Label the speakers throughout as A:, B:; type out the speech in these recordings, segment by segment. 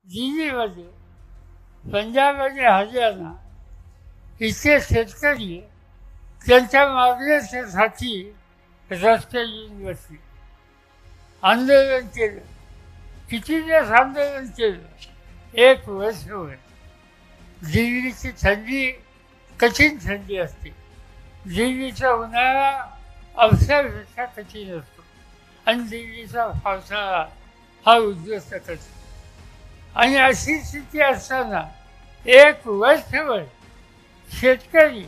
A: दिल्लीमध्ये पंजाबमध्ये हरियाणा इथे शेतकरी त्यांच्या मागण्यासाठी रस्ते येऊन बसले, आंदोलन केलं. किती दिवस आंदोलन केलं? 1 वर्षभर. दिल्लीची थंडी कठीण थंडी असते. दिल्लीचा उन्हाळा अवसापेक्षा कठीण असतो आणि दिल्लीचा पावसाळा हा उद्ध्वस्त करतो. आणि अशी स्थिती असताना 1 वर्षभर शेतकरी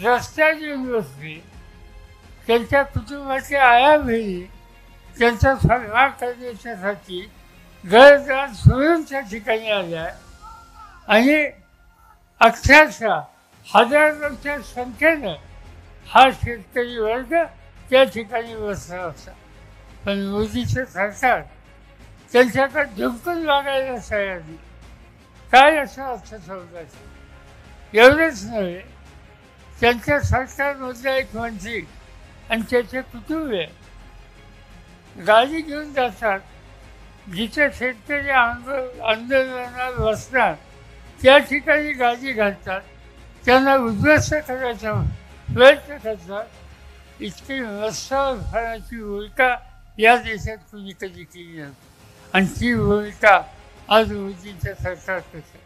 A: रस्त्यात येऊन बसले. त्यांच्या कुटुंबाची आयाबेळी त्यांचा स्वयंपाक करण्यासाठी घरदार सोडून त्या ठिकाणी आल्या आणि अक्षरशः हजारोच्या संख्येनं हा शेतकरी वर्ग त्या ठिकाणी बसला होता. पण मोदीचं सरकार त्यांच्याकडे झुकून वागायला तयार नाही. काय असं अर्थ समजायचं? एवढंच नव्हे, त्यांच्या सरकारमधला एक मंत्री आणि त्याचे कुटुंबीय गाडी घेऊन जातात. जिथे शेतकरी आंदोलनात बसणार त्या ठिकाणी गाडी घालतात, त्यांना उद्ध्वस्त करायचा प्रयत्न करतात. इतकी मस्तपणाची भूमिका या देशात कुणी कधी केली नव्हती आणि ती भूमिका आज मोदींच्या सरकार करतात.